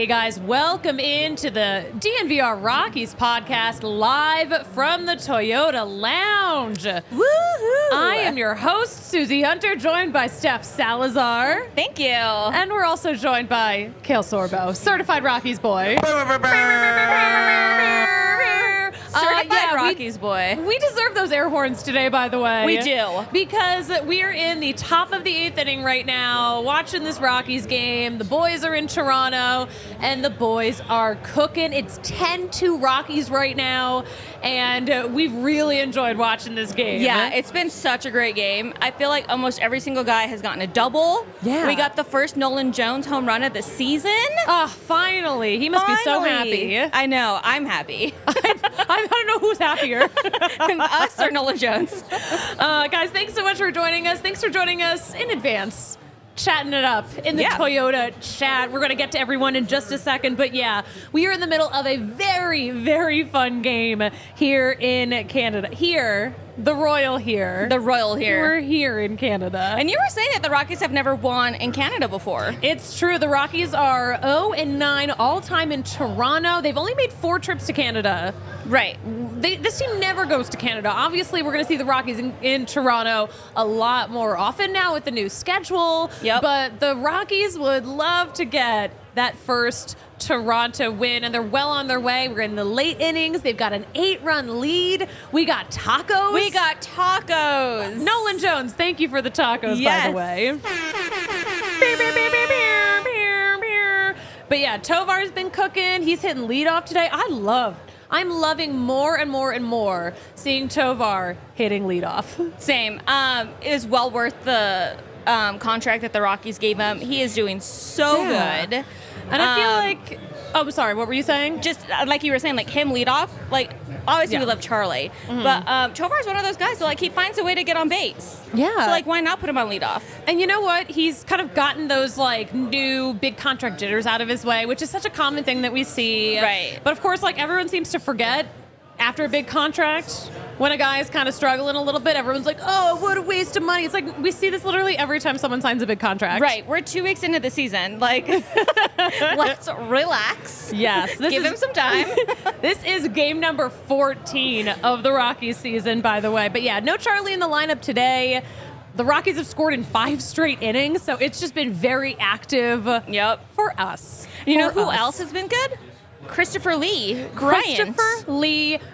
guys, welcome into the DNVR Rockies Podcast live from the Toyota Lounge. Woohoo! I am your host, Suzie Hunter, joined by Steph Salazar. Thank you. And we're also joined by Kale Sorbo, certified Rockies boy. Certified Rockies boy. We deserve those air horns today, by the way. We do. Because we are in the top of the 8th inning right now, watching this Rockies game. The boys are in Toronto, and the boys are cooking. It's 10-2 Rockies right now, and we've really enjoyed watching this game. Yeah, it's been such a great game. I feel like almost every single guy has gotten a double. Yeah. We got the first Nolan Jones home run of the season. Oh, finally. He must be so happy. I know. I'm happy. I don't know who's happier. Us or Nolan Jones. Guys, thanks so much for joining us. Thanks for joining us in advance. Chatting it up in the Toyota chat. We're going to get to everyone in just a second. But yeah, we are in the middle of a very, very fun game here in Canada. The Royal here. We're here in Canada. And you were saying that the Rockies have never won in Canada before. It's true. The Rockies are 0-9 all-time in Toronto. They've only made 4 trips to Canada. Right. This team never goes to Canada. Obviously, we're going to see the Rockies in Toronto a lot more often now with the new schedule. Yep. But the Rockies would love to get that first Toronto win, and they're well on their way. We're in the late innings. They've got an 8-run lead. We got tacos. Nolan Jones, thank you for the tacos, by the way. But yeah, Tovar's been cooking. He's hitting leadoff today. I'm loving more and more and more seeing Tovar hitting leadoff. Same. It is well worth the contract that the Rockies gave him. He is doing so good. And I feel like, I'm sorry, what were you saying? Just like you were saying, like him lead off, like obviously we love Charlie, but Tovar's one of those guys, so like he finds a way to get on base. Yeah. So like why not put him on lead off? And you know what? He's kind of gotten those like new big contract jitters out of his way, which is such a common thing that we see. Right. But of course, like everyone seems to forget after a big contract, when a guy is kind of struggling a little bit, everyone's like, oh, what a waste of money. It's like we see this literally every time someone signs a big contract. Right. We're 2 weeks into the season. Like, let's relax. Yes. Give him some time. This is game number 14 of the Rockies season, by the way. But yeah, no Charlie in the lineup today. The Rockies have scored in 5 straight innings, so it's just been very active for us. You know who else has been good? Christopher Lee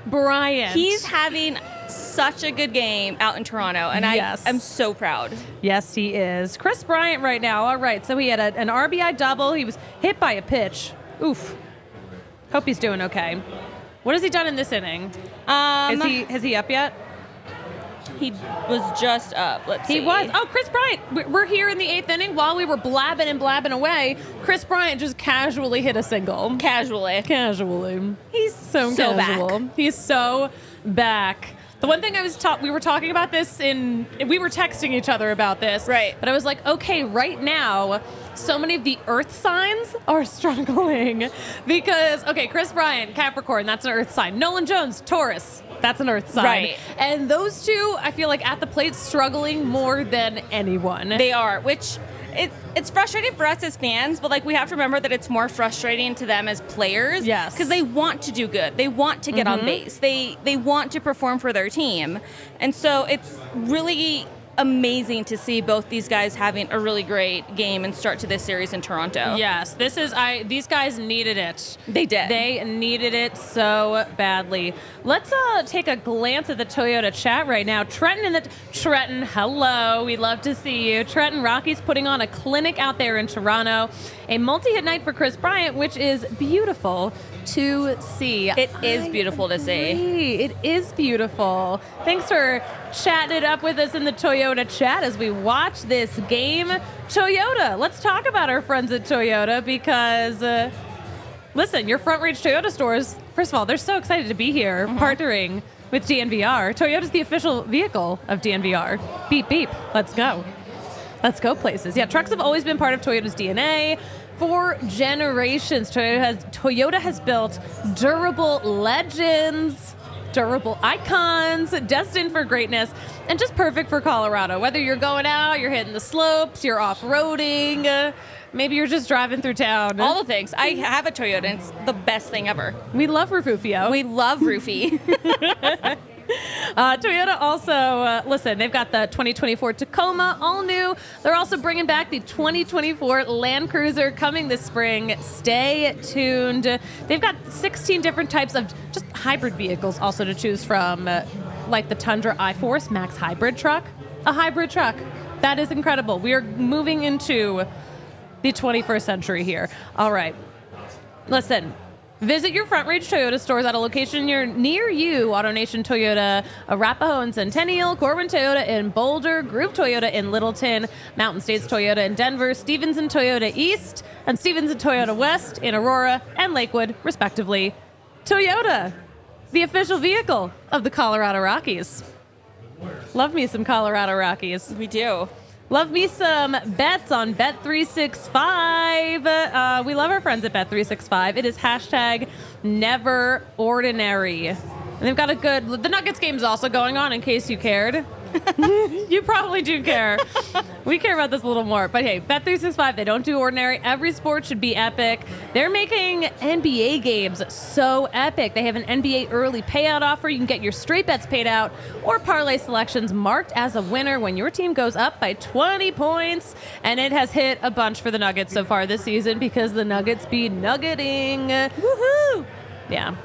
Bryant. He's having such a good game out in Toronto, and I am so proud. Yes, he is. Chris Bryant right now. All right, so he had an RBI double. He was hit by a pitch. Oof. Hope he's doing okay. What has he done in this inning? Has he up yet? He was just up. Let's see. He was. Oh, Chris Bryant. We're here in the 8th inning. While we were blabbing and blabbing away, Chris Bryant just casually hit a single. Casually. He's so casual. Back. He's so back. The one thing we were talking about this we were texting each other about this. Right. But I was like, okay, right now, so many of the earth signs are struggling because, okay, Chris Bryant, Capricorn, that's an earth sign. Nolan Jones, Taurus, that's an earth sign. Right. And those two, I feel like at the plate, struggling more than anyone. They are, which it's frustrating for us as fans, but like we have to remember that it's more frustrating to them as players. Yes. Because they want to do good. They want to get on base. They want to perform for their team. And so it's really amazing to see both these guys having a really great game and start to this series in Toronto. Yes, these guys needed it. They did. They needed it so badly. Let's take a glance at the Toyota chat right now. Trenton, hello. We love to see you. Trenton, Rockies putting on a clinic out there in Toronto. A multi-hit night for Chris Bryant, which is beautiful to see. It is beautiful to see. It is beautiful. Thanks for chatting it up with us in the Toyota chat as we watch this game. Toyota, let's talk about our friends at Toyota because, listen, your Front Range Toyota stores, first of all, they're so excited to be here partnering with DNVR. Toyota's the official vehicle of DNVR. Beep, beep. Let's go. Let's go places. Yeah, trucks have always been part of Toyota's DNA. For generations, Toyota has built durable legends, durable icons, destined for greatness, and just perfect for Colorado. Whether you're going out, you're hitting the slopes, you're off-roading, Maybe you're just driving through town. All the things. I have a Toyota, and it's the best thing ever. We love Rufufio. We love Roofie. Toyota also, listen, they've got the 2024 Tacoma, all new. They're also bringing back the 2024 Land Cruiser coming this spring. Stay tuned. They've got 16 different types of just hybrid vehicles also to choose from, like the Tundra iForce Max hybrid truck. A hybrid truck. That is incredible. We are moving into the 21st century here. All right. Listen. Visit your Front Range Toyota stores at a location near you. AutoNation Toyota, Arapahoe and Centennial, Corwin Toyota in Boulder, Groove Toyota in Littleton, Mountain States Toyota in Denver, Stevenson Toyota East, and Stevenson Toyota West in Aurora and Lakewood, respectively. Toyota, the official vehicle of the Colorado Rockies. Love me some Colorado Rockies. We do. Love me some bets on Bet365. We love our friends at Bet365. It is hashtag never ordinary. And they've got the Nuggets game is also going on in case you cared. You probably do care. We care about this a little more. But hey, Bet365, they don't do ordinary. Every sport should be epic. They're making NBA games so epic. They have an NBA early payout offer. You can get your straight bets paid out or parlay selections marked as a winner when your team goes up by 20 points. And it has hit a bunch for the Nuggets so far this season because the Nuggets be nuggeting. Woohoo! Yeah.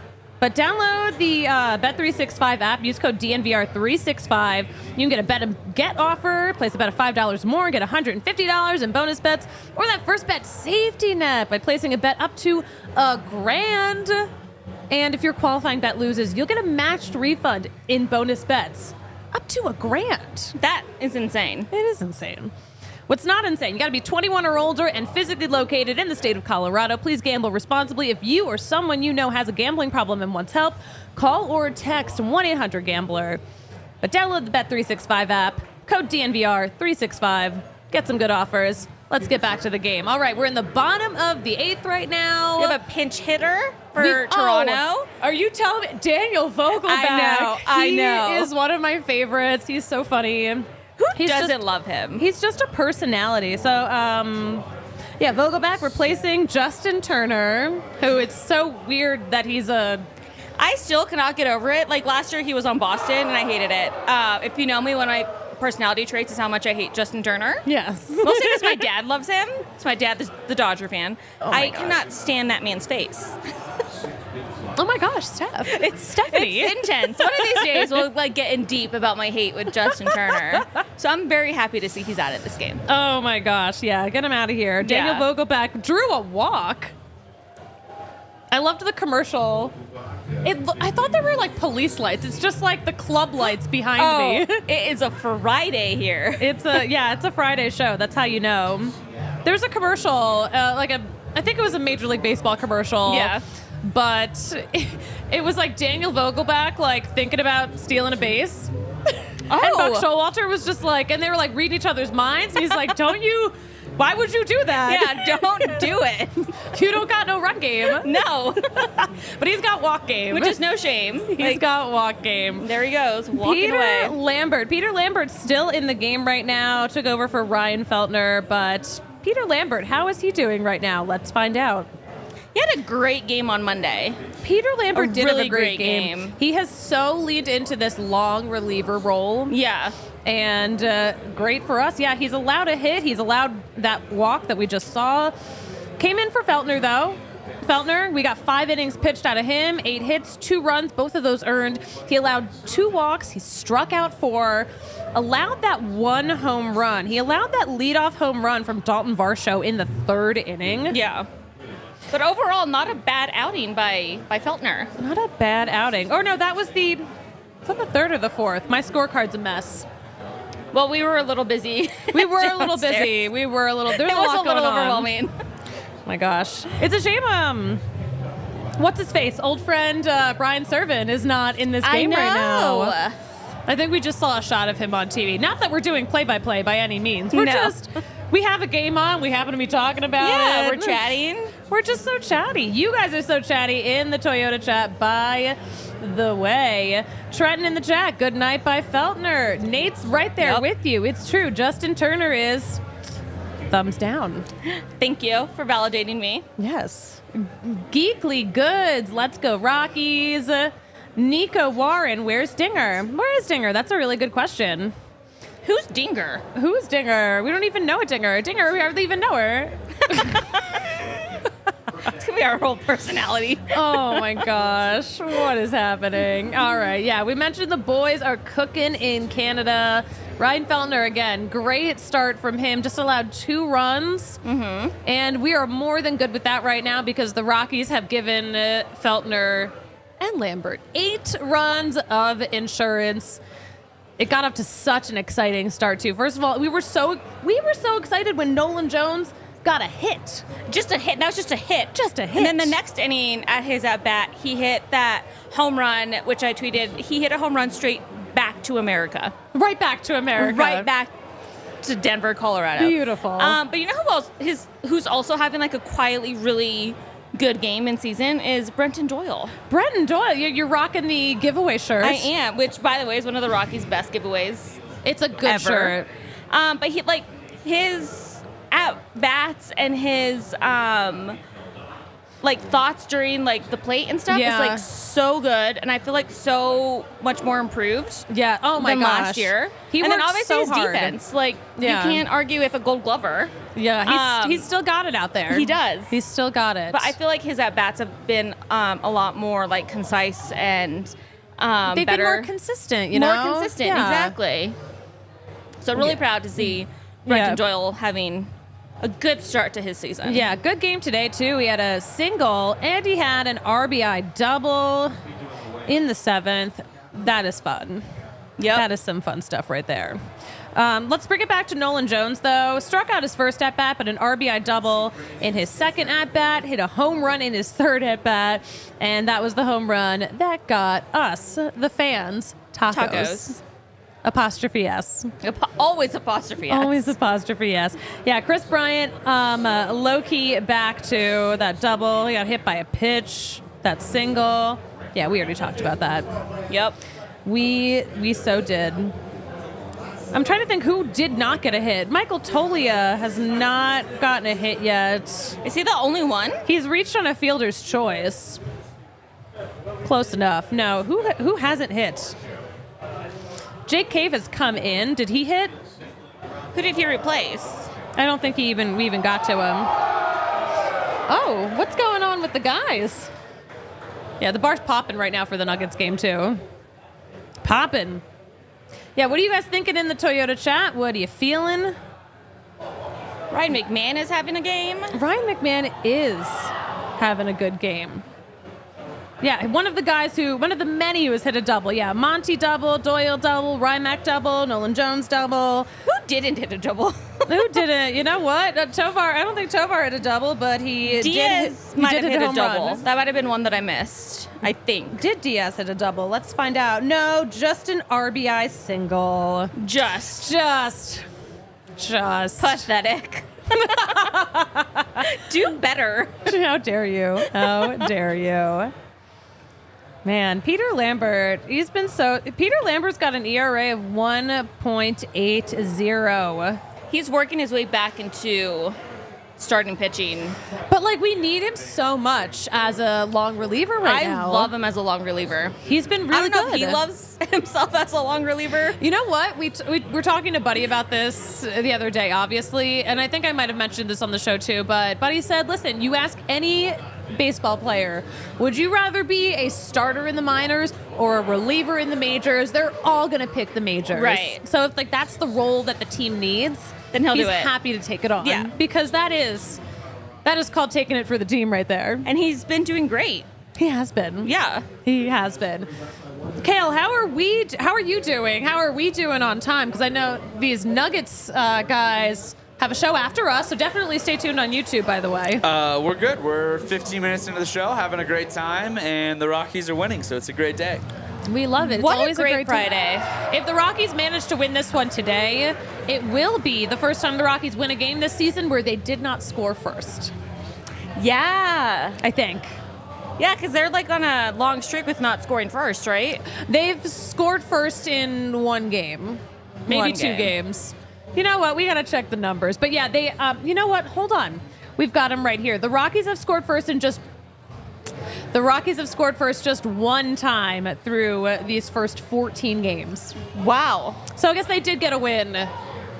But download the Bet365 app. Use code DNVR365. You can get a bet and get offer. Place a bet of $5 more and get $150 in bonus bets. Or that first bet safety net by placing a bet up to $1,000. And if your qualifying bet loses, you'll get a matched refund in bonus bets up to $1,000. That is insane. It is insane. What's not insane, you got to be 21 or older and physically located in the state of Colorado. Please gamble responsibly. If you or someone you know has a gambling problem and wants help, call or text 1-800-GAMBLER. But download the Bet365 app, code DNVR365. Get some good offers. Let's get back to the game. All right, we're in the bottom of the 8th right now. We have a pinch hitter for Toronto. Oh, are you telling me? Daniel Vogelback. I know. He is one of my favorites. He's so funny. Who doesn't love him? He's just a personality. So, yeah, Vogelback replacing Justin Turner, who it's so weird that he's a... I still cannot get over it. Like, last year he was on Boston, and I hated it. If you know me, one of my personality traits is how much I hate Justin Turner. Yes. Mostly because my dad loves him. It's my dad, the Dodger fan. I cannot stand that man's face. Oh my gosh, Steph. It's Stephanie. It's intense. One of these days we'll get in deep about my hate with Justin Turner. So I'm very happy to see he's out of this game. Oh my gosh, yeah, get him out of here. Daniel Vogelback drew a walk. I loved the commercial. I thought they were like police lights. It's just like the club lights behind me. It is a Friday here. It's a Friday show. That's how you know. There's a commercial, I think it was a Major League Baseball commercial. Yeah. But it was like Daniel Vogelback, like, thinking about stealing a base. And Buck Showalter was just like, and they were like reading each other's minds. And he's like, why would you do that? Yeah, don't do it. You don't got no run game. No. But he's got walk game. Which is no shame. He's got walk game. There he goes, walking away. Peter Lambert's still in the game right now. Took over for Ryan Feltner. But Peter Lambert, how is he doing right now? Let's find out. He had a great game on Monday. Peter Lambert did really have a great game. He has so leaned into this long reliever role. Yeah. And great for us. Yeah, he's allowed a hit. He's allowed that walk that we just saw. Came in for Feltner, though. Feltner, we got 5 innings pitched out of him, 8 hits, 2 runs, both of those earned. He allowed 2 walks. He struck out 4, allowed that 1 home run. He allowed that leadoff home run from Dalton Varsho in the 3rd inning. Yeah. But overall, not a bad outing by Feltner. Not a bad outing. Oh, no, that was the 3rd or the 4th. My scorecard's a mess. Well, we were a little busy. We were a little busy. We were a little... There's a lot going on. It was a little overwhelming. Oh my gosh. It's a shame, what's his face? Old friend Brian Servin is not in this game right now. I think we just saw a shot of him on TV. Not that we're doing play-by-play by any means. We have a game on. We happen to be talking about it. Yeah, we're chatting. We're just so chatty. You guys are so chatty in the Toyota chat, by the way. Trenton in the chat. Good night by Feltner. Nate's right there with you. It's true. Justin Turner is Thumbs down. Thank you for validating me. Yes. Geekly goods. Let's go Rockies. Nico Warren, where's Dinger? Where is Dinger? That's a really good question. Who's Dinger? Who's Dinger? We don't even know a Dinger. Dinger, we hardly even know her. It's going to be our whole personality. Oh my gosh. What is happening? All right. Yeah, we mentioned the boys are cooking in Canada. Ryan Feltner, again, great start from him. Just allowed 2 runs. Mm-hmm. And we are more than good with that right now because the Rockies have given Feltner and Lambert 8 runs of insurance. It got up to such an exciting start, too. First of all, we were so excited when Nolan Jones got a hit. Just a hit. That was just a hit. Just a hit. And then the next inning at his at-bat, he hit that home run, which I tweeted. He hit a home run straight back to America. Right back to America. Right back to Denver, Colorado. Beautiful. But you know who else who's also having like a quietly really good game in season is Brenton Doyle. Brenton Doyle, you're rocking the giveaway shirt. I am, which by the way is one of the Rockies' best giveaways. It's a good shirt. But he like his at bats and his like thoughts during like the plate and stuff is like so good, and I feel like so much more improved. Yeah. Oh my than gosh. last year. He and then works obviously so his hard. defense, like you can't argue with a Gold Glover. Yeah. He's still got it out there. He does. He's still got it. But I feel like his at bats have been a lot more like concise and they've better, been more consistent. You know, more consistent. Yeah. Exactly. So really proud to see Brenton Doyle having a good start to his season. Yeah, good game today, too. He had a single, and he had an RBI double in the 7th. That is fun. Yep. That is some fun stuff right there. Let's bring it back to Nolan Jones, though. Struck out his first at-bat, but an RBI double in his second at-bat, hit a home run in his third at-bat, and that was the home run that got us, the fans, tacos. Apostrophe S. Always apostrophe S. Always apostrophe S. Yeah, Chris Bryant, low-key back to that double. He got hit by a pitch, that single. Yeah, we already talked about that. Yep. We so did. I'm trying to think who did not get a hit. Michael Tolia has not gotten a hit yet. Is he the only one? He's reached on a fielder's choice. Close enough. No, who hasn't hit? Jake Cave has come in. Did he hit? Who did he replace? I don't think we even got to him. Oh, what's going on with the guys? Yeah, the bar's popping right now for the Nuggets game, too. Popping. Yeah, what are you guys thinking in the Toyota chat? What are you feeling? Ryan McMahon is having a game. Ryan McMahon is having a good game. Yeah, one of the many who has hit a double. Yeah, Monty double, Doyle double, Rymack double, Nolan Jones double. Who didn't hit a double? Who didn't? You know what? Tovar, I don't think Tovar hit a double, but he Diaz did might have hit a home double. run. That might have been one that I missed, I think. Did Diaz hit a double? Let's find out. No, just an RBI single. Just. Pathetic. Do better. How dare you? How dare you? Man, Peter Lambert's got an ERA of 1.80. He's working his way back into starting pitching. But, we need him so much as a long reliever now. I love him as a long reliever. He's been really good. I don't know if he loves himself as a long reliever. You know what? We were talking to Buddy about this the other day, obviously, and I think I might have mentioned this on the show, too, but Buddy said, listen, you ask any baseball player, would you rather be a starter in the minors or a reliever in the majors? They're all going to pick the majors. Right. So if that's the role that the team needs, then he's do it. Happy to take it on. Yeah. Because that is called taking it for the team right there. And he's been doing great. He has been. Yeah. He has been. Kale, how are you doing? How are we doing on time? Because I know these Nuggets guys have a show after us, so definitely stay tuned on YouTube, by the way. We're good. We're 15 minutes into the show, having a great time, and the Rockies are winning, so it's a great day. We love it. It's what always a great Friday. Day. If the Rockies manage to win this one today, it will be the first time the Rockies win a game this season where they did not score first. Yeah. I think. Yeah, because they're on a long streak with not scoring first, right? They've scored first in one game. Maybe two games. You know what? We got to check the numbers. But yeah, they, you know what? Hold on. We've got them right here. The Rockies have scored first just one time through these first 14 games. Wow. So I guess they did get a win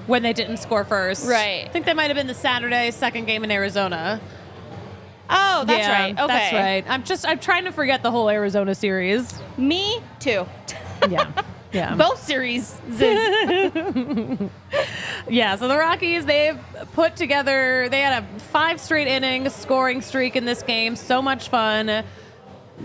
when they didn't score first. Right. I think they might have been the Saturday second game in Arizona. Oh, that's Yeah, right. Okay. That's right. I'm trying to forget the whole Arizona series. Me too. Yeah. Yeah. Both series. Yeah, so the Rockies, they've put together, they had a 5 straight innings scoring streak in this game. So much fun.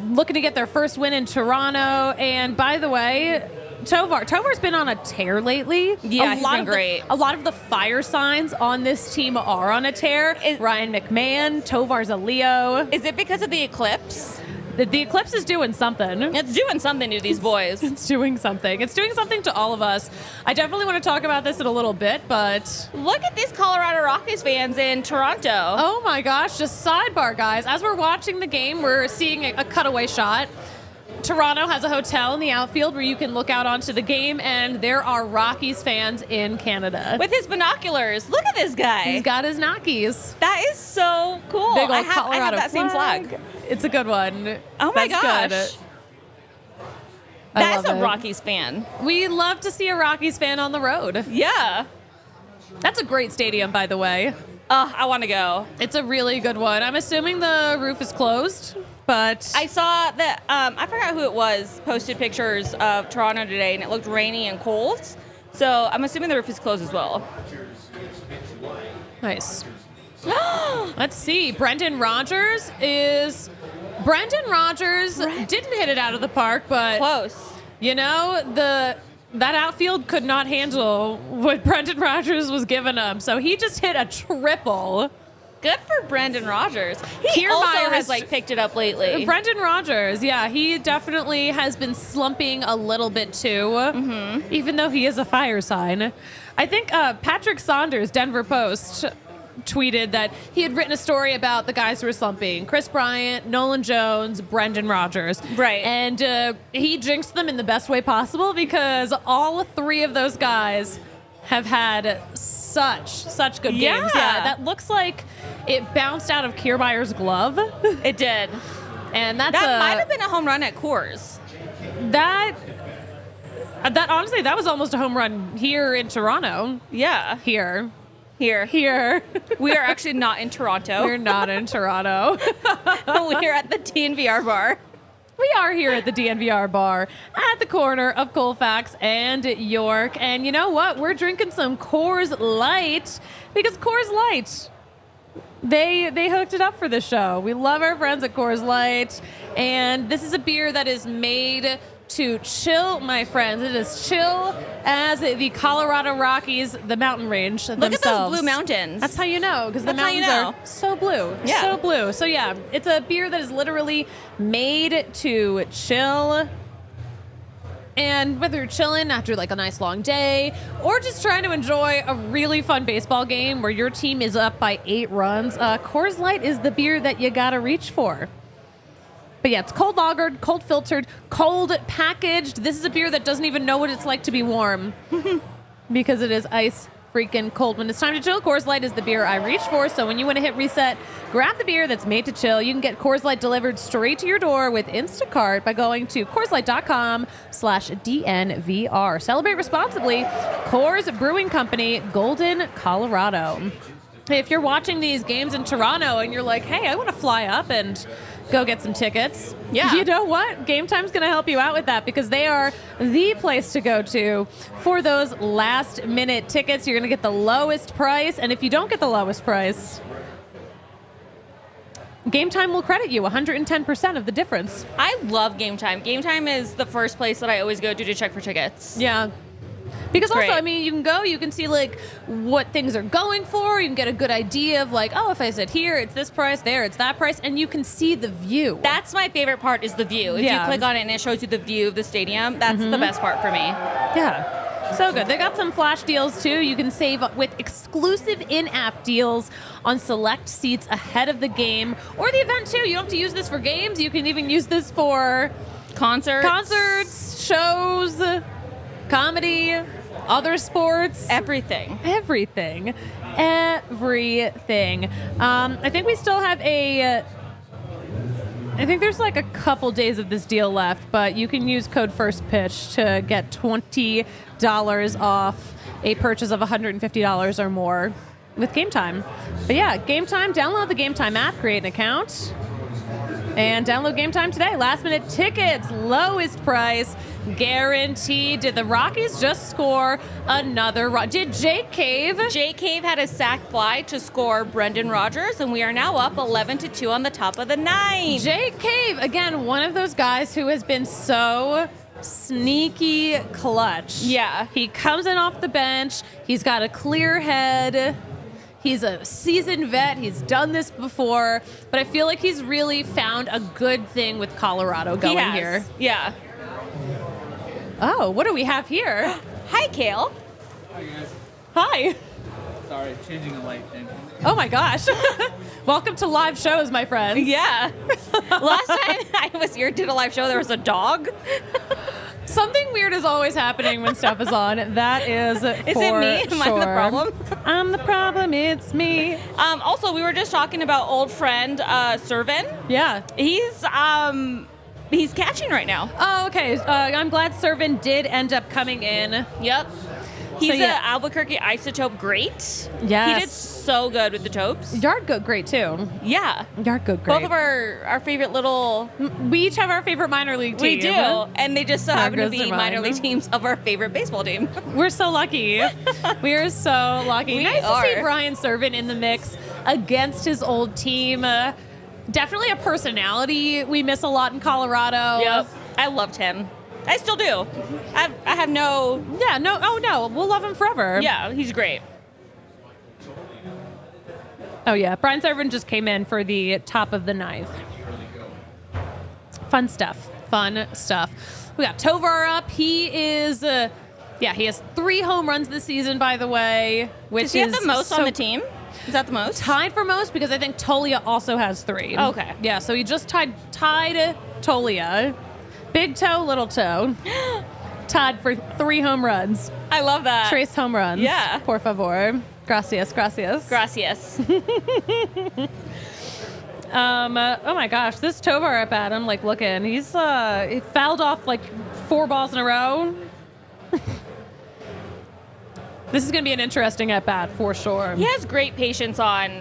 Looking to get their first win in Toronto. And by the way, Tovar's been on a tear lately. Yeah, he's been great. A lot of the fire signs on this team are on a tear. Ryan McMahon, Tovar's a Leo. Is it because of the eclipse? The eclipse is doing something. It's doing something to these boys. It's doing something. It's doing something to all of us. I definitely want to talk about this in a little bit, but... Look at these Colorado Rockies fans in Toronto. Oh my gosh, just sidebar, guys. As we're watching the game, we're seeing a cutaway shot. Toronto has a hotel in the outfield where you can look out onto the game, and there are Rockies fans in Canada. With his binoculars. Look at this guy. He's got his Knockies. That is so cool. Big old I have Colorado that same flag. It's a good one. Oh my That's gosh. good. I That's love a it. Rockies fan. We love to see a Rockies fan on the road. Yeah. That's a great stadium, by the way. I want to go. It's a really good one. I'm assuming the roof is closed, but... I saw that, I forgot who it was, posted pictures of Toronto today, and it looked rainy and cold. So I'm assuming the roof is closed as well. Nice. Let's see. Brendan Rodgers didn't hit it out of the park, but Close. you know, that outfield could not handle what Brendan Rodgers was giving them. So he just hit a triple. Good for Brendan Rodgers. He Kiermaier also has has picked it up lately. Brendan Rodgers, yeah, he definitely has been slumping a little bit too, even though he is a fire sign. I think Patrick Saunders, Denver Post, tweeted that he had written a story about the guys who were slumping: Chris Bryant, Nolan Jones, Brendan Rodgers. Right. And he jinxed them in the best way possible because all 3 of those guys have had such good games. Yeah, that looks like it bounced out of Kiermaier's glove. It did. And that might have been a home run at Coors. That honestly, that was almost a home run here in Toronto. Yeah. Here. We are actually not in Toronto. We're not in Toronto. We're at the DNVR bar. We are here at the DNVR bar at the corner of Colfax and York. And you know what? We're drinking some Coors Light because Coors Light, they hooked it up for the show. We love our friends at Coors Light. And this is a beer that is made to chill, my friends. It is chill as the Colorado Rockies, the mountain range themselves. Look at those blue mountains. That's how you know, because the That's how you mountains know. are so blue. Yeah. So blue. So yeah, it's a beer that is literally made to chill. And whether you're chilling after like a nice long day or just trying to enjoy a really fun baseball game where your team is up by 8 runs, Coors Light is the beer that you gotta reach for. But yeah, it's cold lagered, cold filtered, cold packaged. This is a beer that doesn't even know what it's like to be warm because it is ice freaking cold. When it's time to chill, Coors Light is the beer I reach for. So when you want to hit reset, grab the beer that's made to chill. You can get Coors Light delivered straight to your door with Instacart by going to CoorsLight.com/DNVR. Celebrate responsibly. Coors Brewing Company, Golden, Colorado. Hey, if you're watching these games in Toronto and you're like, hey, I want to fly up and go get some tickets. Yeah. You know what? Game Time's going to help you out with that because they are the place to go to for those last minute tickets. You're going to get the lowest price. And if you don't get the lowest price, Game Time will credit you 110% of the difference. I love Game Time. Game Time is the first place that I always go to check for tickets. Yeah. Because It's also, great. I mean, you can go, you can see like what things are going for. You can get a good idea of like, oh, if I sit here, it's this price, there, it's that price, and you can see the view. That's my favorite part is the view. If Yeah. you click on it and it shows you the view of the stadium, that's the best part for me. Yeah. So good. They got some flash deals too. You can save with exclusive in-app deals on select seats ahead of the game or the event too. You don't have to use this for games. You can even use this for Concerts. concerts, shows, comedy. other sports. Everything. Everything. I think we still have I think there's like a couple days of this deal left, but you can use code FIRSTPITCH to get $20 off a purchase of $150 or more with Game Time. But yeah, Game Time, download the Game Time app, create an account, and download Game Time today. Last minute tickets, lowest price, guaranteed. Did the Rockies just score another? Did Jake Cave? Jake Cave had a sac fly to score Brendan Rodgers, and we are now up 11-2 on the top of the ninth. Jake Cave, again, one of those guys who has been so sneaky clutch. Yeah. He comes in off the bench. He's got a clear head. He's a seasoned vet. He's done this before. But I feel like he's really found a good thing with Colorado going here. Yeah. Oh, what do we have here? Hi, Kale. Hi, guys. Hi. Sorry, changing a light thing. Oh, my gosh. Welcome to live shows, my friends. Yeah. Last time I was here, did a live show, there was a dog. Something weird is always happening when stuff is on. That is for Is it me? Am I the problem? I'm the problem. It's me. Also, we were just talking about old friend Servin. Yeah. He's catching right now. Oh, okay. I'm glad Servin did end up coming in. Yep. He's yeah. an Albuquerque Isotope great. Yes. He did so good with the topes. Yard goat great too. Yeah. Yard goat great. Both of our favorite little... We each have our favorite minor league team. We do. And they just so happen to goes be their minor mind. league teams of our favorite baseball team. We're so lucky. We are so lucky. We Nice to see are. Brian Servin in the mix against his old team. Definitely a personality we miss a lot in Colorado. Yep. I loved him. I still do. I have no... Yeah, no, oh no, we'll love him forever. Yeah, he's great. Oh yeah, Brian Servin just came in for the top of the ninth. Fun stuff. We got Tovar up. He is, he has 3 home runs this season, by the way. Which Does he have is the most on the team? Is that the most? Tied for most because I think Tolia also has 3. Okay. Yeah, so he just tied Tolia. Big toe, little toe. Tied for 3 home runs. I love that. Trace home runs. Yeah. Por favor. Gracias. Gracias. Oh my gosh, this Tovar up at him, like looking. He fouled off like 4 balls in a row. This is going to be an interesting at bat for sure. He has great patience on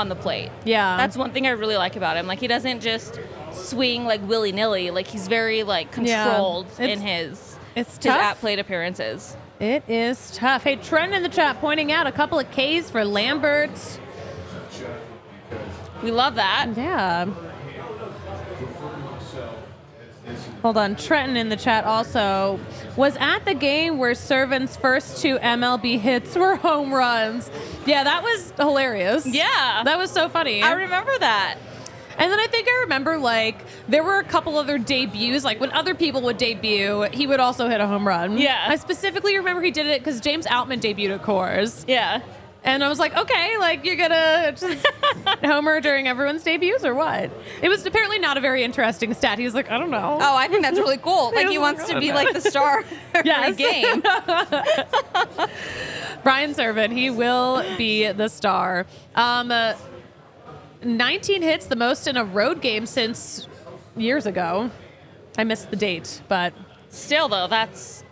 the plate. Yeah. That's one thing I really like about him. Like, he doesn't just swing like willy-nilly. Like, he's very like controlled in his tough. at-plate appearances. It is tough. Hey, Trent in the chat pointing out a couple of Ks for Lambert. We love that. Yeah. Hold on. Trenton in the chat also was at the game where Servin's first 2 MLB hits were home runs. Yeah, that was hilarious. Yeah. That was so funny. I remember that. And then I think I remember, like, there were a couple other debuts. Like, when other people would debut, he would also hit a home run. Yeah. I specifically remember he did it because James Outman debuted at Coors. Yeah. And I was like, okay, like, you're gonna just homer during everyone's debuts or what? It was apparently not a very interesting stat. He was like, I don't know. Oh, I think that's really cool. Like, he wants to be like the star of Yes. the game. Brian Servin, he will be the star. 19 hits, the most in a road game since years ago. I missed the date, but Still, though, that's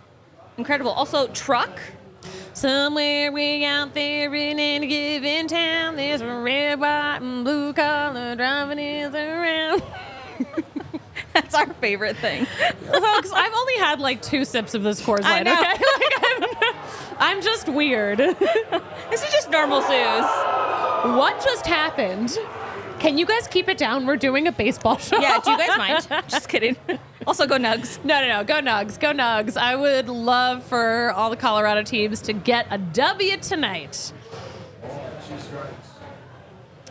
incredible. Also, truck. somewhere way out there in any given town, there's a red, white, and blue collar driving is around. That's our favorite thing. Folks, I've only had like 2 sips of this Coors Light, know. okay? Like, I'm just weird. This is just normal Suze. What just happened? Can you guys keep it down? We're doing a baseball show. Yeah, do you guys mind? Just kidding. Also, go Nugs. No. Go Nugs. Go Nugs. I would love for all the Colorado teams to get a W tonight.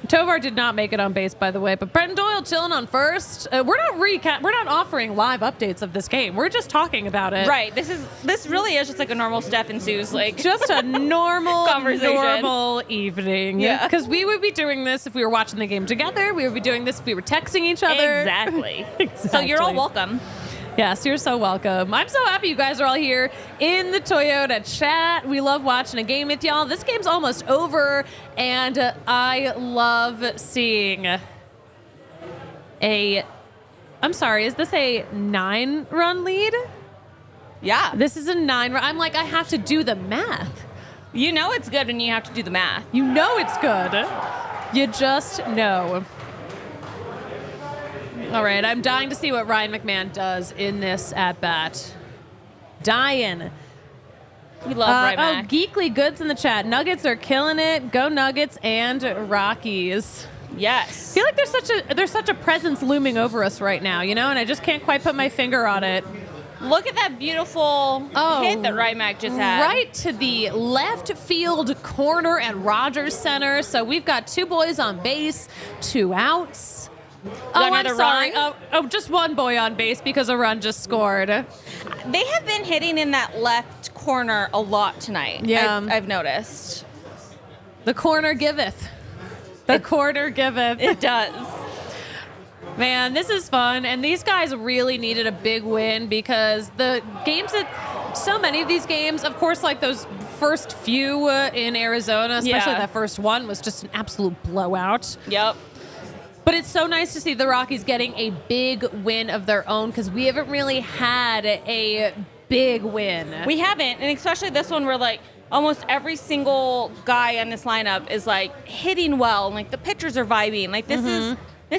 Tovar did not make it on base, by the way, but Brenton Doyle chilling on first. We're not offering live updates of this game. We're just talking about it. Right. This really is just like a normal Steph and Suze like Just a normal Conversation. normal evening. Yeah. Because we would be doing this if we were watching the game together. We would be doing this if we were texting each other. Exactly. Exactly. So you're all welcome. Yes, you're so welcome. I'm so happy you guys are all here in the Toyota chat. We love watching a game with y'all. This game's almost over, and I love seeing I'm sorry, is this a 9-run lead? Yeah. This is a 9-run. I'm like, I have to do the math. You know it's good when you have to do the math. You know it's good. You just know. All right, I'm dying to see what Ryan McMahon does in this at-bat. Dying. We love Ryan Mac. Geekly Goods in the chat. Nuggets are killing it. Go Nuggets and Rockies. Yes. I feel like there's such a presence looming over us right now, you know, and I just can't quite put my finger on it. Look at that beautiful hit that Ryan Mac just had. Right to the left field corner at Rogers Center. So we've got 2 boys on base, 2 outs. I'm sorry. Run? Just 1 boy on base because a run just scored. They have been hitting in that left corner a lot tonight. Yeah. I've noticed. The corner giveth. The corner giveth. It does. Man, this is fun, and these guys really needed a big win because the games that, so many of these games, of course, like those first few in Arizona, especially that first one, was just an absolute blowout. Yep. But it's so nice to see the Rockies getting a big win of their own because we haven't really had a big win. We haven't, and especially this one where, like, almost every single guy on this lineup is, like, hitting well, and, like, the pitchers are vibing. Like, this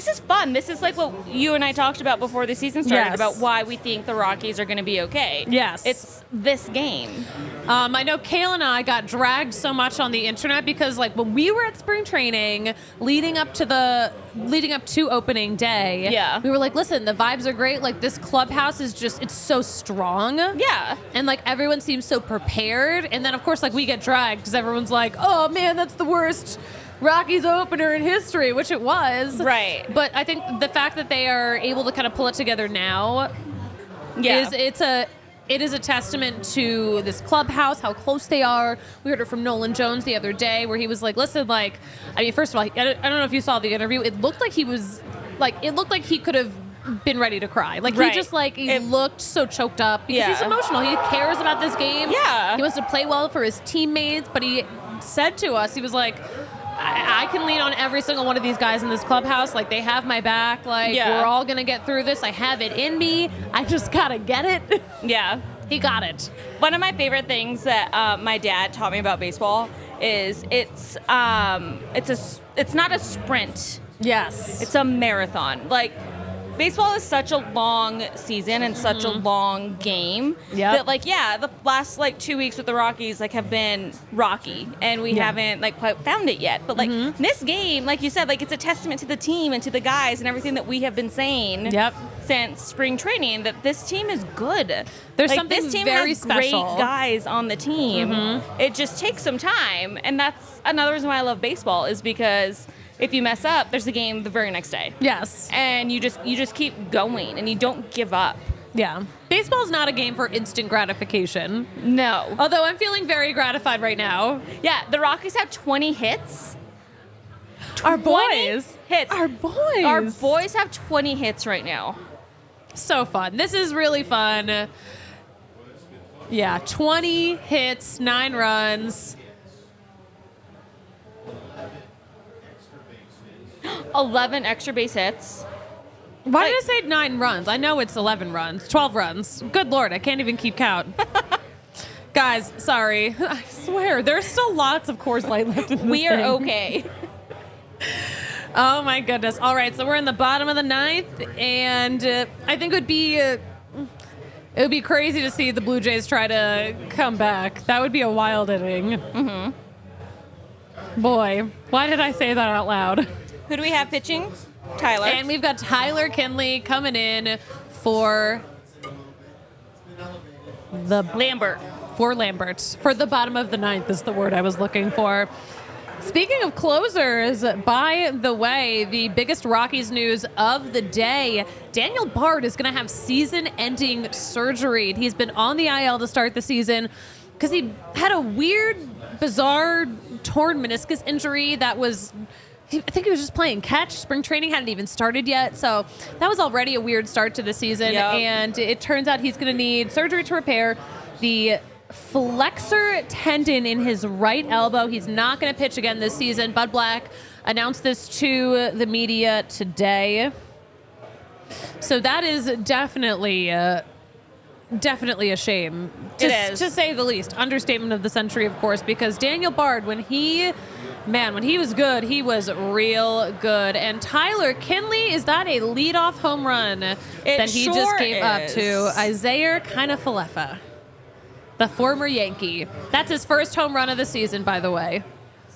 is fun. This is like what you and I talked about before the season started, about why we think the Rockies are going to be okay. Yes. It's this game. I know Kale and I got dragged so much on the internet because, like, when we were at spring training leading up to opening day, we were like, listen, the vibes are great. Like, this clubhouse is just, it's so strong. Yeah. And, like, everyone seems so prepared. And then, of course, like, we get dragged because everyone's like, oh, man, that's the worst Rockies opener in history, which it was. Right. But I think the fact that they are able to kind of pull it together now it is a testament to this clubhouse, how close they are. We heard it from Nolan Jones the other day where he was like, listen, like, I mean, first of all, I don't know if you saw the interview. It looked like he could have been ready to cry. Like, he just, like, he looked so choked up because he's emotional. He cares about this game. Yeah. He wants to play well for his teammates, but he said to us, he was like, I can lean on every single one of these guys in this clubhouse. Like, they have my back. Like, we're all going to get through this. I have it in me. I just got to get it. Yeah. He got it. One of my favorite things that my dad taught me about baseball is it's not a sprint. Yes. It's a marathon. Like, baseball is such a long season and such a long game that, like, the last, like, 2 weeks with the Rockies, like, have been rocky, and we haven't, like, quite found it yet. But, like, this game, like you said, like, it's a testament to the team and to the guys and everything that we have been saying since spring training, that this team is good. There's like, something this team very has special. Great guys on the team. It just takes some time, and that's another reason why I love baseball, is because if you mess up, there's a game the very next day. Yes. And you just keep going, and you don't give up. Yeah. Baseball's not a game for instant gratification. No. Although I'm feeling very gratified right now. Yeah, the Rockies have 20 hits. Our 20 boys. hits. Our boys. Our boys have 20 hits right now. So fun. This is really fun. Yeah, 20 hits, 9 runs. 11 extra base hits. Why did I say 9 runs? I know it's 11 runs. 12 runs. Good Lord, I can't even keep count. Guys, sorry. I swear, there's still lots of Coors Light left in this We are thing. okay. Oh, my goodness. All right, so we're in the bottom of the 9th, and I think it would be crazy to see the Blue Jays try to come back. That would be a wild inning. Boy, why did I say that out loud? Who do we have pitching? Tyler. And we've got Tyler Kinley coming in for Lambert. For Lambert. For the bottom of the 9th is the word I was looking for. Speaking of closers, by the way, the biggest Rockies news of the day, Daniel Bard is going to have season-ending surgery. He's been on the IL to start the season because he had a weird, bizarre, torn meniscus injury that was I think he was just playing catch. Spring training hadn't even started yet. So that was already a weird start to the season. Yep. And it turns out he's going to need surgery to repair the flexor tendon in his right elbow. He's not going to pitch again this season. Bud Black announced this to the media today. So that is definitely a shame. It is. To say the least. Understatement of the century, of course, because Daniel Bard, when he was good, he was real good. And Tyler Kinley, is that a leadoff home run that he sure just gave up is. to Isaiah Kiner-Falefa, the former Yankee. That's his first home run of the season, by the way.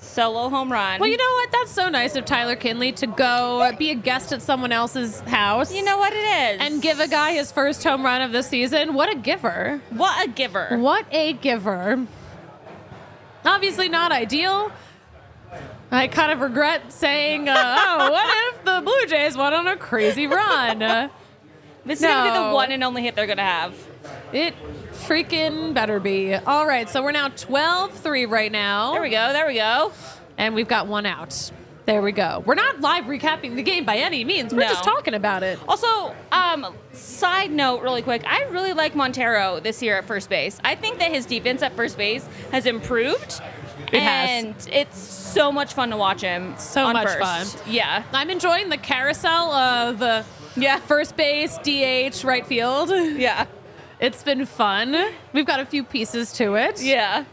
Solo home run. Well, you know what? That's so nice of Tyler Kinley to go be a guest at someone else's house. You know what it is. And give a guy his first home run of the season. What a giver. What a giver. What a giver. Obviously not ideal. I kind of regret saying, what if the Blue Jays went on a crazy run? This is going to be the one and only hit they're going to have. It freaking better be. All right, so we're now 12-3 right now. There we go. And we've got one out. There we go. We're not live recapping the game by any means. We're just talking about it. Also, side note really quick, I really like Montero this year at first base. I think that his defense at first base has improved. It has. And it's so much fun to watch him. So on much first. fun. Yeah. I'm enjoying the carousel of first base, DH, right field. Yeah. It's been fun. We've got a few pieces to it. Yeah.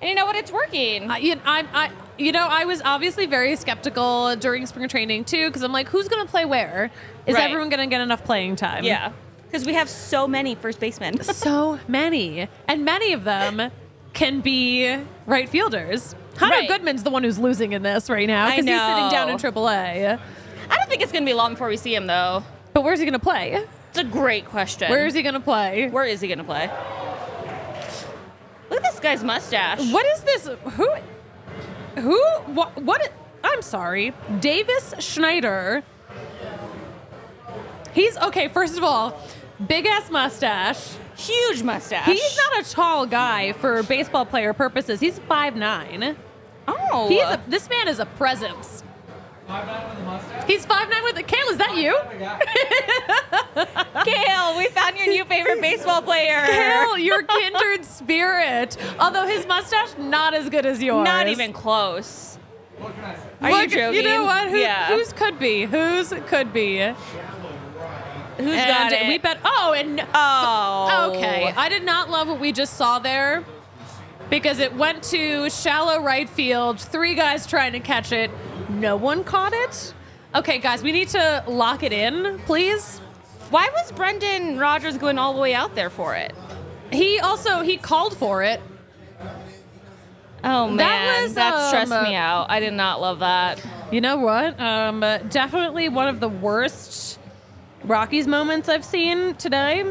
And you know what? It's working. I was obviously very skeptical during spring training too, because I'm like, who's going to play where? Is Right. everyone going to get enough playing time? Yeah. Because we have so many first basemen. So many. And many of them can be right fielders. Hunter Right. Goodman's the one who's losing in this right now I because he's sitting know. down in AAA. I don't think it's going to be long before we see him, though. But where's he going to play? It's a great question. Where is he going to play? Where is he going to play? Look at this guy's mustache. What is this? What? I'm sorry. Davis Schneider. He's, okay, first of all, big-ass mustache. Huge mustache. He's not a tall guy for baseball player purposes. He's 5'9". Oh. This man is a presence. 5'9" with a mustache? He's 5'9" with a... Kale, is that you? Kale, we found your new favorite baseball player. Kale, your kindred spirit. Although his mustache, not as good as yours. Not even close. What can I say? Are you Look, joking? You know what? Whose Yeah. could be? Whose could be? Who's And got it? we bet... Oh, and... Oh. Okay. I did not love what we just saw there because it went to shallow right field. 3 guys trying to catch it. No one caught it. Okay, guys, we need to lock it in, please. Why was Brendan Rodgers going all the way out there for it? He called for it. Oh, man. That was, stressed me out. I did not love that. You know what? Definitely one of the worst Rockies moments I've seen today.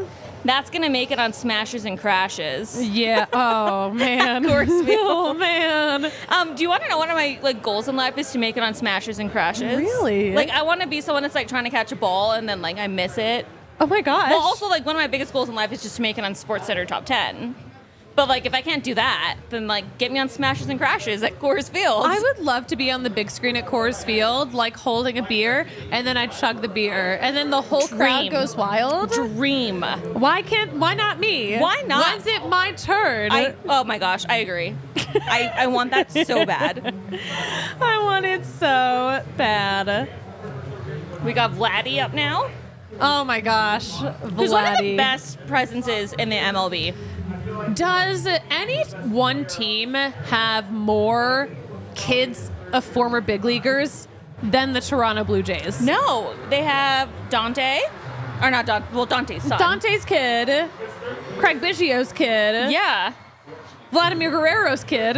That's going to make it on Smashes and Crashes. Yeah. Oh, man. Of course we Oh, man. Do you want to know one of my goals in life is to make it on Smashes and Crashes? Really? I want to be someone that's trying to catch a ball and then I miss it. Oh, my gosh. Well, also one of my biggest goals in life is just to make it on SportsCenter Top 10. But if I can't do that, then get me on Smashes and Crashes at Coors Field. I would love to be on the big screen at Coors Field, holding a beer, and then I chug the beer, and then the whole crowd Dream. goes wild. Dream. Why not me? Why not? When's it my turn? Oh my gosh, I agree. I want that so bad. I want it so bad. We got Vladdy up now. Oh my gosh. Who's one of the Vladdy. best presences in the MLB. Does any one team have more kids of former big leaguers than the Toronto Blue Jays? No, they have Dante. Or not Dante. Well, Dante's son. Dante's kid, Craig Biggio's kid, Yeah. Vladimir Guerrero's kid.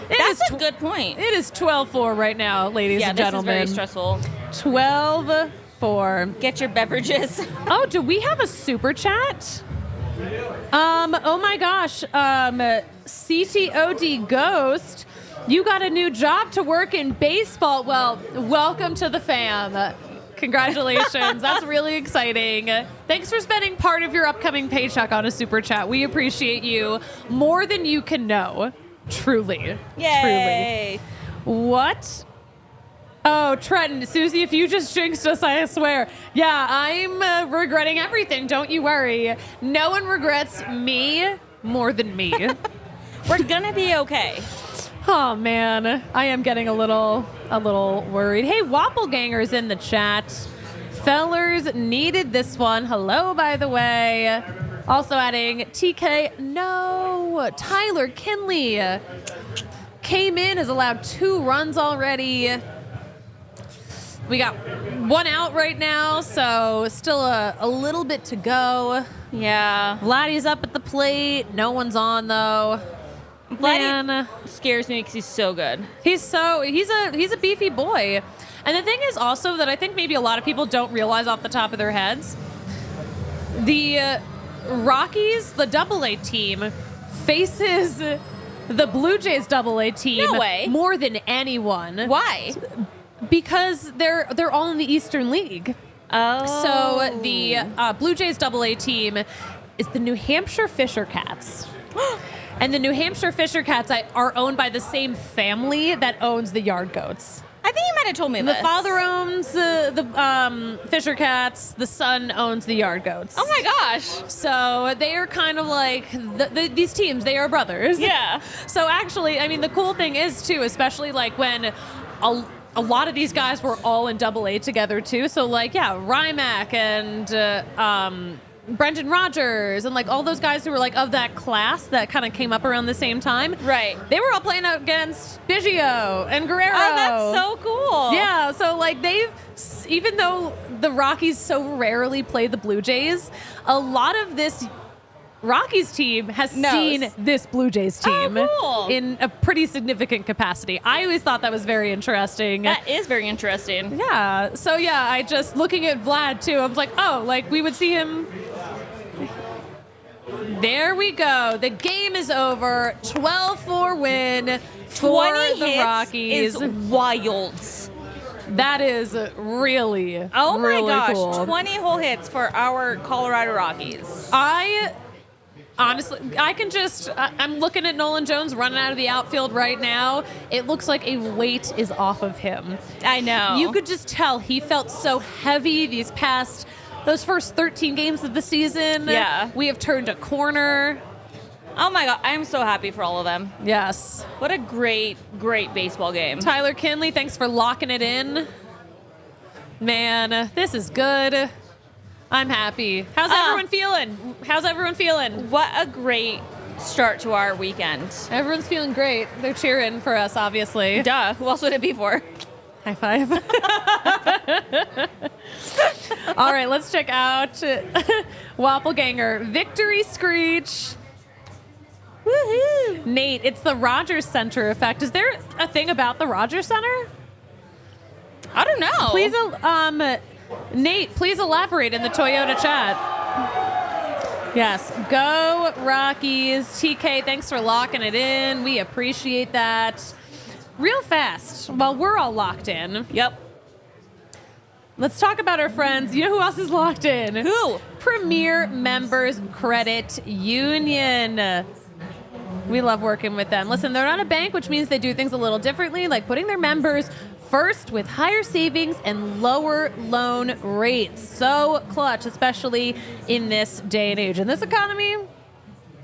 That's a good point. It is 12-4 right now, ladies Yeah, and this gentlemen. is very stressful. 12-4. Get your beverages. Oh, do we have a super chat? Oh my gosh. CTOD Ghost, you got a new job to work in baseball. Well, welcome to the fam. Congratulations. That's really exciting. Thanks for spending part of your upcoming paycheck on a super chat. We appreciate you more than you can know. Truly. Yay. Truly. What Oh, Trenton, Suzie, if you just jinxed us, I swear. Yeah, I'm regretting everything. Don't you worry. No one regrets me more than me. We're gonna be okay. Oh man, I am getting a little worried. Hey, Wapplegangers in the chat. Fellers needed this one. Hello, by the way. Also adding TK. No, Tyler Kinley came in, has allowed 2 runs already. We got 1 out right now, so still a little bit to go. Yeah. Vladdy's up at the plate. No one's on though. Vladdy scares me because he's so good. He's a beefy boy. And the thing is also that I think maybe a lot of people don't realize off the top of their heads, the Rockies, the AA team, faces the Blue Jays AA team No way. more than anyone. Why? Because they're all in the Eastern League. Oh. So the Blue Jays AA team is the New Hampshire Fisher Cats. And the New Hampshire Fisher Cats are owned by the same family that owns the Yard Goats. I think you might have told me The this. father owns the Fisher Cats. The son owns the Yard Goats. Oh my gosh. So they are kind of like these teams. They are brothers. Yeah. So actually, I mean, the cool thing is too, especially like when a lot of these guys were all in AA together too. So like, yeah, Rymack and Brendan Rodgers and like all those guys who were like of that class that kind of came up around the same time. Right. They were all playing against Biggio and Guerrero. Oh, that's so cool. Yeah, so like even though the Rockies so rarely play the Blue Jays, a lot of this Rockies team has seen this Blue Jays team cool. in a pretty significant capacity. I always thought that was very interesting. That is very interesting. Yeah, so yeah, I just looking at Vlad too, I was like, oh, like we would see him. There we go. The game is over. 12-4 win for 20 the hits Rockies. is wild. That is really, Oh my really gosh, cool. 20 whole hits for our Colorado Rockies. Honestly, I'm looking at Nolan Jones running out of the outfield right now. It looks like a weight is off of him. I know. You could just tell he felt so heavy those first 13 games of the season. Yeah. We have turned a corner. Oh my god, I'm so happy for all of them. Yes. What a great, great baseball game. Tyler Kinley, thanks for locking it in. Man, this is good. I'm happy. How's everyone feeling? How's everyone feeling? What a great start to our weekend. Everyone's feeling great. They're cheering for us, obviously. Duh, who else would it be for? High five. All right, let's check out Wappleganger. Victory Screech. Woohoo! Nate, it's the Rogers Center effect. Is there a thing about the Rogers Center? I don't know. Please, Nate, please elaborate in the Toyota chat. Yes, go Rockies. TK, thanks for locking it in. We appreciate that. Real fast, while we're all locked in. Yep. Let's talk about our friends. You know who else is locked in? Who? Premier Members Credit Union. We love working with them. Listen, they're not a bank, which means they do things a little differently, like putting their members first with higher savings and lower loan rates. So clutch, especially in this day and age. In this economy,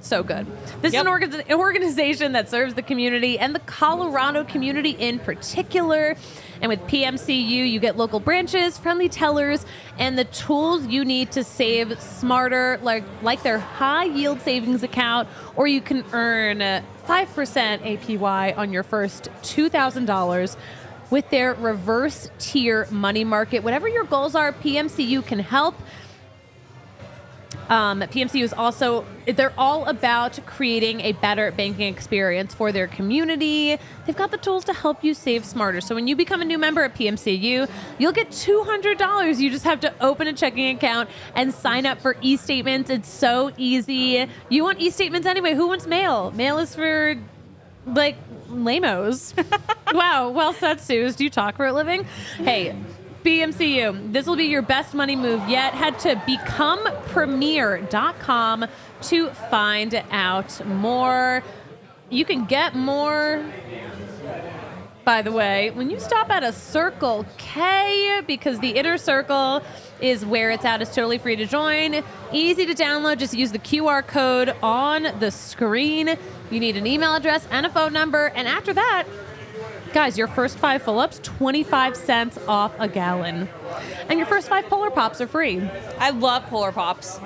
so good. This is an organization that serves the community and the Colorado community in particular. And with PMCU, you get local branches, friendly tellers, and the tools you need to save smarter, like their high-yield savings account, or you can earn 5% APY on your first $2,000 with their reverse tier money market. Whatever your goals are, PMCU can help. PMCU is also, they're all about creating a better banking experience for their community. They've got the tools to help you save smarter. So when you become a new member at PMCU, you'll get $200. You just have to open a checking account and sign up for e-statements. It's so easy. You want e-statements anyway. Who wants mail? Mail is for, like, lamos. Wow, well said, Suze. Do you talk for a living? Hey, PMCU, this will be your best money move yet. Head to becomepremier.com to find out more. You can get more by the way, when you stop at a Circle K, because the inner circle is where it's at, it's totally free to join, easy to download, just use the QR code on the screen. You need an email address and a phone number, and after that, guys, your first 5 fill-ups, 25 cents off a gallon. And your first 5 Polar Pops are free. I love Polar Pops.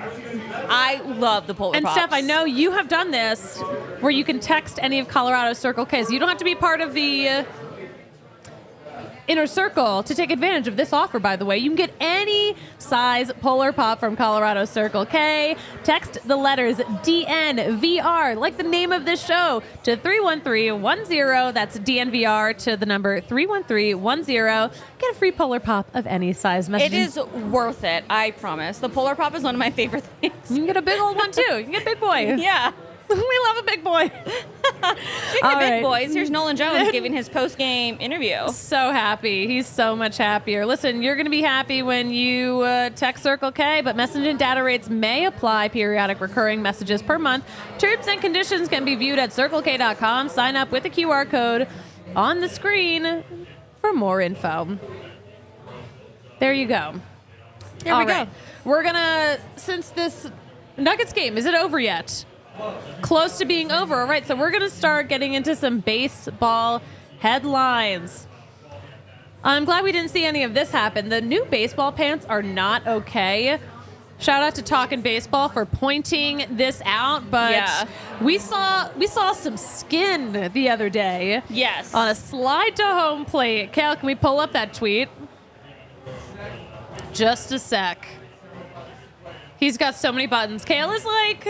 I love the Polar Pops. And Steph, I know you have done this where you can text any of Colorado's Circle Ks. You don't have to be part of the inner circle to take advantage of this offer, by the way. You can get any size Polar Pop from Colorado Circle K. Text the letters DNVR, like the name of this show, to 31310. That's DNVR to the number 31310. Get a free Polar Pop of any size. It is worth it, I promise. The Polar Pop is one of my favorite things. You can get a big old one, too. You can get a big boy. Yeah. We love a big boy. Speaking of big boys, here's Nolan Jones giving his post-game interview. So happy. He's so much happier. Listen, you're going to be happy when you text Circle K, but message and data rates may apply. Periodic recurring messages per month. Terms and conditions can be viewed at CircleK.com. Sign up with the QR code on the screen for more info. There you go. There we go. We're going to, since this Nuggets game, is it over yet? Close to being over. All right, so we're going to start getting into some baseball headlines. I'm glad we didn't see any of this happen. The new baseball pants are not okay. Shout out to Talkin' Baseball for pointing this out, but we saw some skin the other day. Yes. On a slide to home plate. Kale, can we pull up that tweet? Just a sec. He's got so many buttons. Kale is like...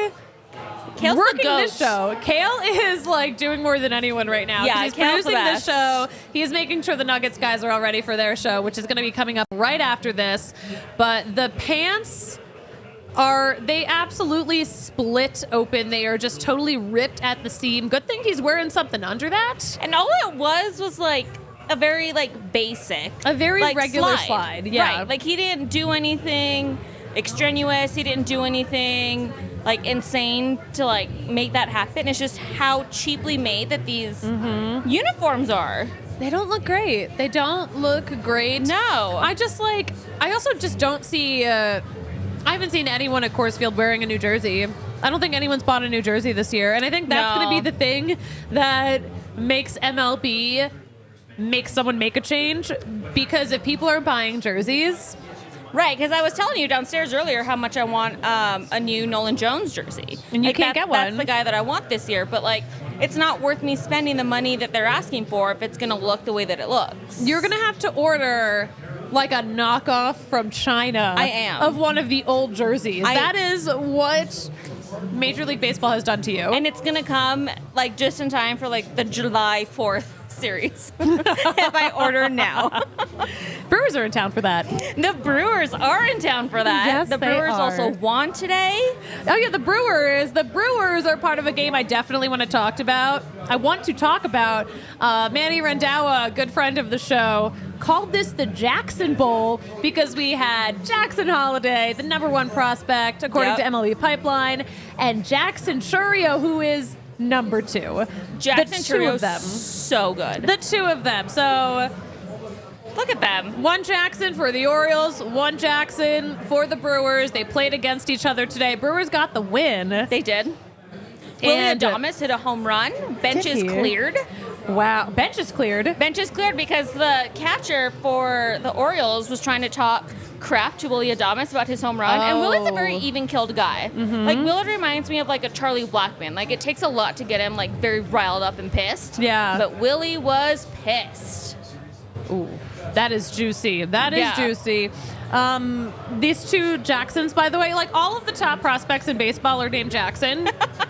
Kale's working the goat. this show. Kale is like doing more than anyone right now. Yeah, he's Kale's the producing this best. show. He's making sure the Nuggets guys are all ready for their show, which is going to be coming up right after this. But the pants they absolutely split open. They are just totally ripped at the seam. Good thing he's wearing something under that. And all it was like a very like basic, A very like, regular slide. Yeah. Right. Like he didn't do anything extraneous. He didn't do anything like insane to like make that happen. It's just how cheaply made that these uniforms are. They don't look great. They don't look great. No. I also just don't see, I haven't seen anyone at Coors Field wearing a New Jersey. I don't think anyone's bought a New Jersey this year. And I think that's going to be the thing that makes MLB make someone make a change. Because if people are buying jerseys... Right, because I was telling you downstairs earlier how much I want a new Nolan Jones jersey. And you can't get one. That's the guy that I want this year. But, like, it's not worth me spending the money that they're asking for if it's going to look the way that it looks. You're going to have to order, like, a knockoff from China. I am. Of one of the old jerseys. That is what Major League Baseball has done to you. And it's going to come, like, just in time for, like, the July 4th series if I order now. Brewers are in town for that. The Brewers are in town for that. Yes, the they Brewers are. also won today. Oh, yeah, the Brewers. The Brewers are part of a game I definitely want to talk about. Manny Rendawa, a good friend of the show, called this the Jackson Bowl because we had Jackson Holiday, the number 1 prospect, according to MLB Pipeline, and Jackson Churio, who is number 2. Jackson the two Churio's of them. So good. The 2 of them. So... Look at them. 1 Jackson for the Orioles, 1 Jackson for the Brewers. They played against each other today. Brewers got the win. They did. Willie And- Adames hit a home run. Bench Did is he? cleared. Wow. Bench is cleared. Bench is cleared because the catcher for the Orioles was trying to talk crap to Willie Adames about his home run. And Willie's a very even-killed guy. Like, Willie reminds me of, like, a Charlie Blackmon. Like, it takes a lot to get him, like, very riled up and pissed. Yeah. But Willie was pissed. Ooh. That is juicy. That is juicy. These 2 Jacksons, by the way, like all of the top prospects in baseball are named Jackson.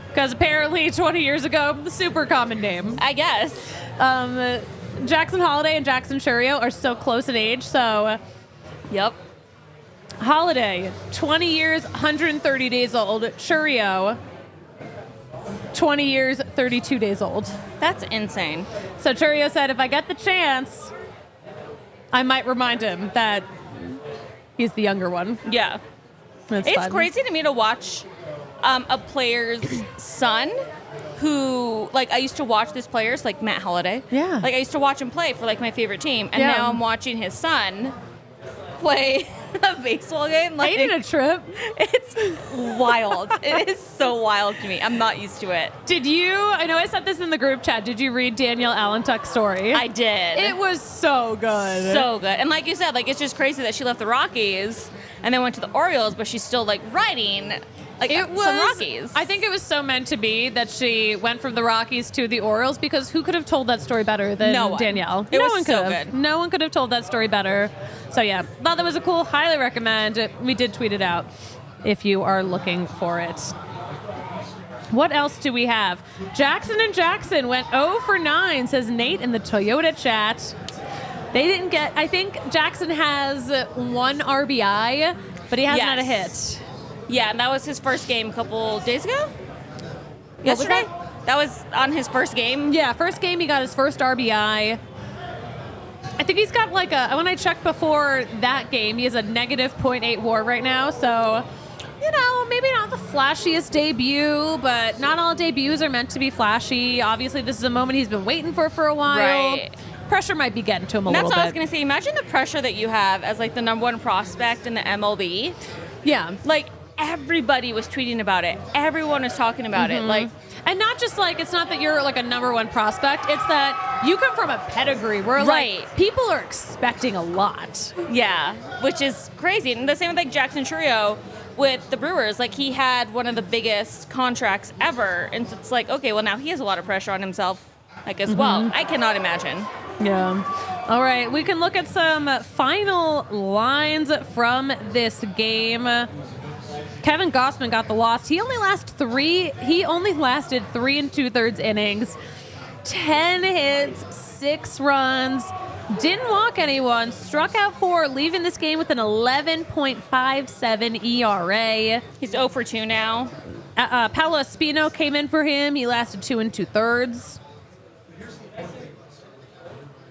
Because apparently 20 years ago, super common name. I guess. Jackson Holiday and Jackson Churio are so close in age. So Yep. Holiday, 20 years, 130 days old. Churio, 20 years, 32 days old. That's insane. So Churio said, if I get the chance, I might remind him that he's the younger one. Yeah. That's It's fun. crazy to me to watch a player's son who, like, I used to watch this players, like Matt Holliday. Yeah. Like, I used to watch him play for, like, my favorite team. And Yeah. now I'm watching his son play a baseball game. Like, Ain't it a trip? it's wild. It is so wild to me. I'm not used to it. Did you, I know I sent this in the group chat, did you read Danielle Allentuck's story? I did. It was so good. So good. And like you said, like, it's just crazy that she left the Rockies and then went to the Orioles, but she's still, like, riding, like, some Rockies. I think it was so meant to be that she went from the Rockies to the Orioles, because who could have told that story better than No one. Danielle? It no was one could so have. good. No one could have told that story better. So yeah, thought that was a cool. Highly recommend. We did tweet it out if you are looking for it. What else do we have? Jackson and Jackson went 0 for 9, says Nate in the Toyota chat. They didn't get, I think Jackson has 1 RBI, but he hasn't had a hit. Yeah, and that was his first game a couple days ago? Yesterday? That was on his first game? Yeah, first game he got his first RBI. I think he's got like when I checked before that game, he has a negative .8 WAR right now. So, you know, maybe not the flashiest debut, but not all debuts are meant to be flashy. Obviously, this is a moment he's been waiting for a while. Right. Pressure might be getting to him a And little that's bit. what I was going to say. Imagine the pressure that you have as, like, the #1 prospect in the MLB. Yeah. Like, everybody was tweeting about it. Everyone was talking about it. Like, And not just like, it's not that you're like a #1 prospect, it's that you come from a pedigree where Right. like people are expecting a lot. yeah, which is crazy. And the same with, like, Jackson Chourio with the Brewers. Like, he had one of the biggest contracts ever. And so it's like, okay, well, now he has a lot of pressure on himself, like, as well. I cannot imagine. Yeah. All right, we can look at some final lines from this game. Kevin Gossman got the loss. He only lasted 3 2/3 innings, 10 hits, 6 runs, didn't walk anyone, struck out 4, leaving this game with an 11.57 ERA. He's 0 for 2 now. Paolo Espino came in for him. He lasted 2 2/3.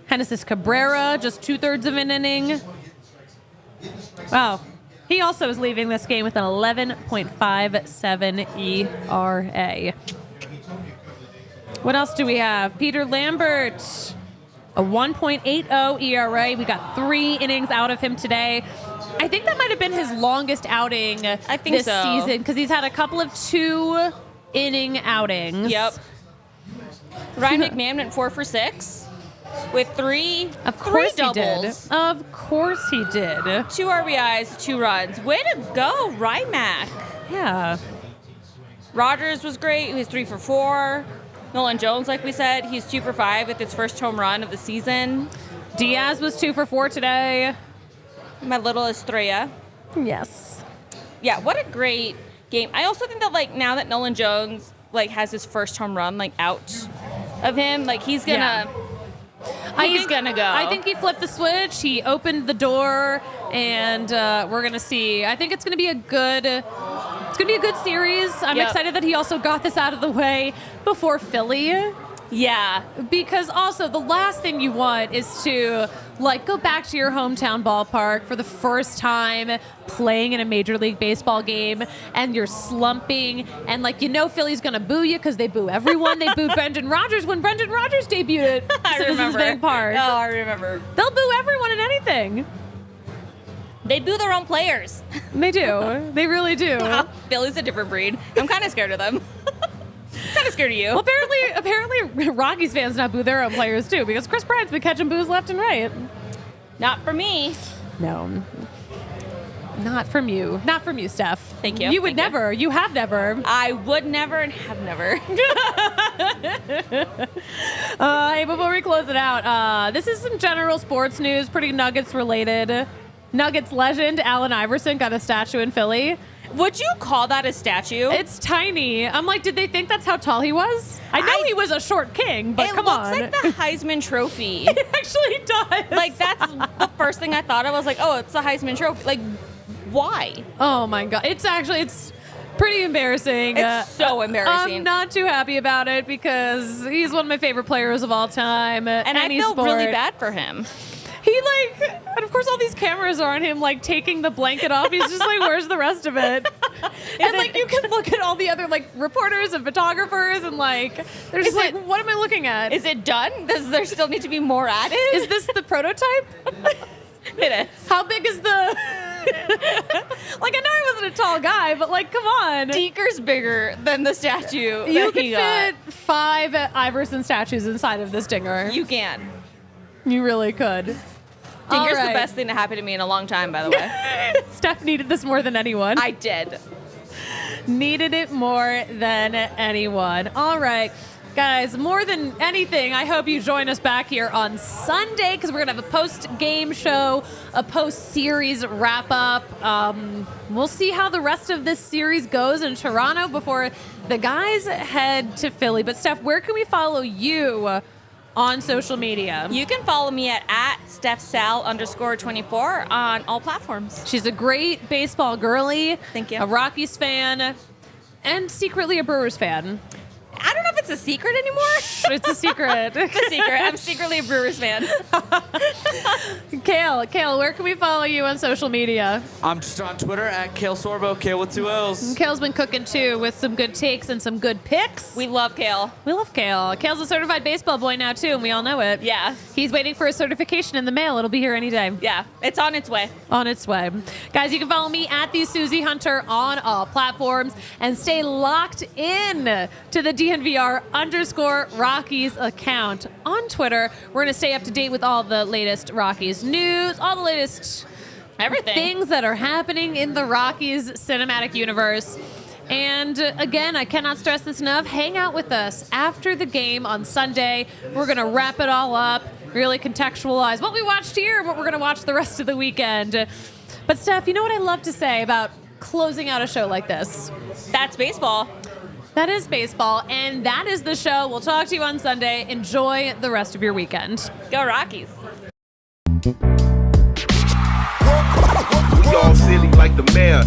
Genesis Cabrera, just 2/3 of an inning. Wow. He also is leaving this game with an 11.57 ERA. What else do we have? Peter Lambert, a 1.80 ERA. We got 3 innings out of him today. I think that might have been his longest outing this season, because he's had a couple of 2-inning outings. Yep. Ryan McMahon went 4 for 6 with 3 doubles. Of course he did. 2 RBIs, 2 runs. Way to go, Rymac. Yeah. Rogers was great. He was 3 for 4. Nolan Jones, like we said, he's 2 for 5 with his first home run of the season. Diaz was 2 for 4 today. My little Estrella. Yes. Yeah, what a great game. I also think that, like, now that Nolan Jones, like, has his first home run, like, out of him, like, he's gonna gonna go. I think he flipped the switch. He opened the door, and we're gonna see. I think it's gonna be a good series. I'm excited that he also got this out of the way before Philly. Yeah. Because also the last thing you want is to like go back to your hometown ballpark for the first time playing in a Major League Baseball game, and you're slumping, and like, you know, Philly's gonna boo you because they boo everyone. They booed Brendan Rodgers when Brendan Rodgers debuted at Citizens Bank Park. Oh, I remember. They'll boo everyone in anything. They boo their own players. They do. They really do. Philly's a different breed. I'm kind of scared of them. Kind of scared of you. Well, apparently Rockies fans now boo their own players too, because Chris Bryant's been catching boos left and right. Not for me. No. Not from you. Not from you, Steph. Thank you. You would never. You have never. I would never and have never. Hey, before we close it out, this is some general sports news, pretty Nuggets related. Nuggets legend Allen Iverson got a statue in Philly. Would you call that a statue? It's tiny. I'm like, did they think that's how tall he was? I know he was a short king, but come on. It looks like the Heisman Trophy. It actually does. Like, that's the first thing I thought of. I was like, oh, it's the Heisman Trophy. Like, why? Oh my God. It's pretty embarrassing. It's so embarrassing. I'm not too happy about it because he's one of my favorite players of all time. And I feel really bad for him. He and of course all these cameras are on him, like taking the blanket off. He's just like, where's the rest of it? And like you can look at all the other like reporters and photographers and like they're just like, what am I looking at? Is it done? Does there still need to be more added? Is this the prototype? It is. How big is the like I know he wasn't a tall guy, but like come on. Deeker's bigger than the statue. You could fit 5 Iverson statues inside of this dinger. You can. You really could. Dinger's the best thing to happen to me in a long time, by the way. Steph needed this more than anyone. I did. Needed it more than anyone. All right. Guys, more than anything, I hope you join us back here on Sunday because we're going to have a post-game show, a post-series wrap-up. We'll see how the rest of this series goes in Toronto before the guys head to Philly. But, Steph, where can we follow you on social media? You can follow me at @StephSal_24 on all platforms. She's a great baseball girly. Thank you. A Rockies fan and secretly a Brewers fan. I don't know if it's a secret anymore. It's a secret. It's a secret. I'm secretly a Brewers fan. Kale, where can we follow you on social media? I'm just on Twitter at Kale Sorbo, Kale with 2 L's. Kale's been cooking too with some good takes and some good picks. We love Kale. We love Kale. Kale's a certified baseball boy now too, and we all know it. Yeah. He's waiting for his certification in the mail. It'll be here any day. Yeah, it's on its way. On its way. Guys, you can follow me at the Suzie Hunter on all platforms and stay locked in to the DNVR_Rockies account on Twitter. We're going to stay up to date with all the latest Rockies news, all the latest Everything. things that are happening in the Rockies cinematic universe. And again, I cannot stress this enough. Hang out with us after the game on Sunday. We're going to wrap it all up, really contextualize what we watched here and what we're going to watch the rest of the weekend. But Steph, you know what I love to say about closing out a show like this? That's baseball. That is baseball, and that is the show. We'll talk to you on Sunday. Enjoy the rest of your weekend. Go Rockies. We all silly like the mayor.